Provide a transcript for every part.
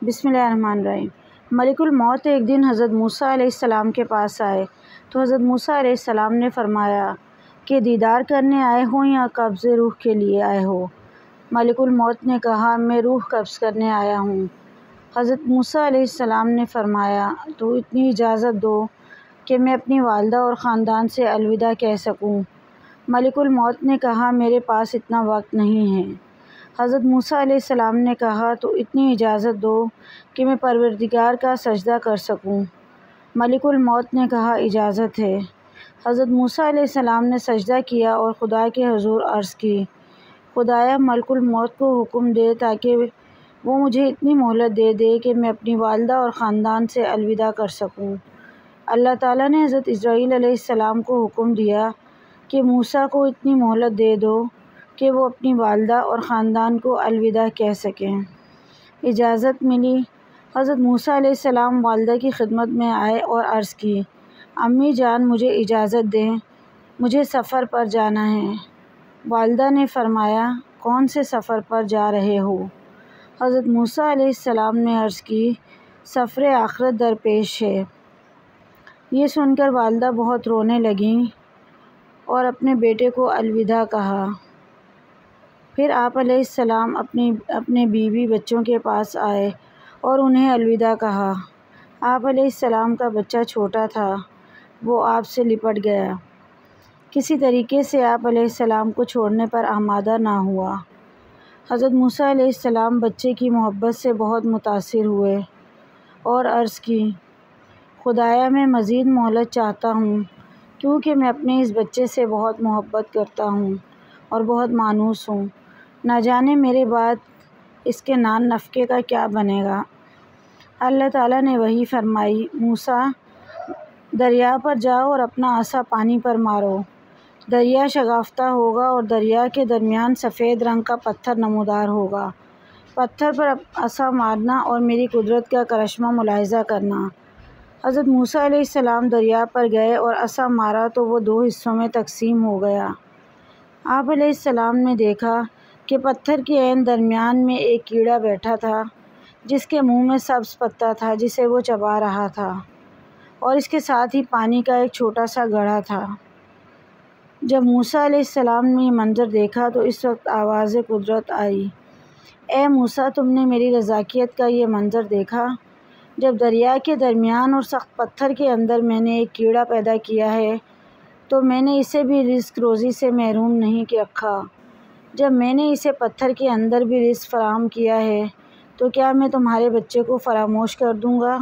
بسم اللہ الرحمن الرحیم۔ ملک الموت ایک دن حضرت موسیٰ علیہ السلام کے پاس آئے تو حضرت موسیٰ علیہ السلام نے فرمایا کہ دیدار کرنے آئے ہو یا قبض روح کے لیے آئے ہو؟ ملک الموت نے کہا میں روح قبض کرنے آیا ہوں۔ حضرت موسیٰ علیہ السلام نے فرمایا تو اتنی اجازت دو کہ میں اپنی والدہ اور خاندان سے الوداع کہہ سکوں۔ ملک الموت نے کہا میرے پاس اتنا وقت نہیں ہے۔ حضرت موسیٰ علیہ السلام نے کہا تو اتنی اجازت دو کہ میں پروردگار کا سجدہ کر سکوں۔ ملک الموت نے کہا اجازت ہے۔ حضرت موسیٰ علیہ السلام نے سجدہ کیا اور خدا کے حضور عرض کی خدایا ملک الموت کو حکم دے تاکہ وہ مجھے اتنی مہلت دے دے کہ میں اپنی والدہ اور خاندان سے الوداع کر سکوں۔ اللہ تعالیٰ نے حضرت اسرائیل علیہ السلام کو حکم دیا کہ موسیٰ کو اتنی مہلت دے دو کہ وہ اپنی والدہ اور خاندان کو الوداع کہہ سکیں۔ اجازت ملی۔ حضرت موسیٰ علیہ السلام والدہ کی خدمت میں آئے اور عرض کی امی جان مجھے اجازت دیں، مجھے سفر پر جانا ہے۔ والدہ نے فرمایا کون سے سفر پر جا رہے ہو؟ حضرت موسیٰ علیہ السلام نے عرض کی سفر آخرت درپیش ہے۔ یہ سن کر والدہ بہت رونے لگیں اور اپنے بیٹے کو الوداع کہا۔ پھر آپ علیہ السلام اپنے بیوی بچوں کے پاس آئے اور انہیں الوداع کہا۔ آپ علیہ السلام کا بچہ چھوٹا تھا، وہ آپ سے لپٹ گیا۔ کسی طریقے سے آپ علیہ السلام کو چھوڑنے پر آمادہ نہ ہوا۔ حضرت موسیٰ علیہ السلام بچے کی محبت سے بہت متاثر ہوئے اور عرض کی خدایا میں مزید مہلت چاہتا ہوں کیونکہ میں اپنے اس بچے سے بہت محبت کرتا ہوں اور بہت مانوس ہوں، نہ جانے میرے بعد اس کے نان نفقے کا کیا بنے گا۔ اللہ تعالیٰ نے وحی فرمائی موسیٰ دریا پر جاؤ اور اپنا عصا پانی پر مارو، دریا شگافتہ ہوگا اور دریا کے درمیان سفید رنگ کا پتھر نمودار ہوگا۔ پتھر پر عصا مارنا اور میری قدرت کا کرشمہ ملاحظہ کرنا۔ حضرت موسیٰ علیہ السلام دریا پر گئے اور عصا مارا تو وہ 2 حصوں میں تقسیم ہو گیا۔ آپ علیہ السلام نے دیکھا کہ پتھر کے عین درمیان میں ایک کیڑا بیٹھا تھا جس کے منہ میں سبز پتا تھا جسے وہ چبا رہا تھا، اور اس کے ساتھ ہی پانی کا ایک چھوٹا سا گڑھا تھا۔ جب موسیٰ علیہ السلام نے یہ منظر دیکھا تو اس وقت آواز قدرت آئی اے موسیٰ تم نے میری رضاکیت کا یہ منظر دیکھا؟ جب دریا کے درمیان اور سخت پتھر کے اندر میں نے ایک کیڑا پیدا کیا ہے تو میں نے اسے بھی رزق روزی سے محروم نہیں رکھا۔ جب میں نے اسے پتھر کے اندر بھی رزق فراہم کیا ہے تو کیا میں تمہارے بچے کو فراموش کر دوں گا؟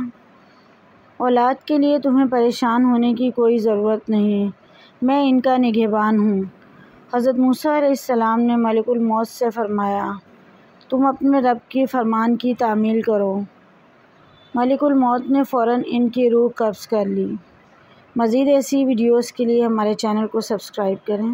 اولاد کے لیے تمہیں پریشان ہونے کی کوئی ضرورت نہیں، میں ان کا نگہبان ہوں۔ حضرت موسیٰ علیہ السلام نے ملک الموت سے فرمایا تم اپنے رب کی فرمان کی تعمیل کرو۔ ملک الموت نے فوراً ان کی روح قبض کر لی۔ مزید ایسی ویڈیوز کے لیے ہمارے چینل کو سبسکرائب کریں۔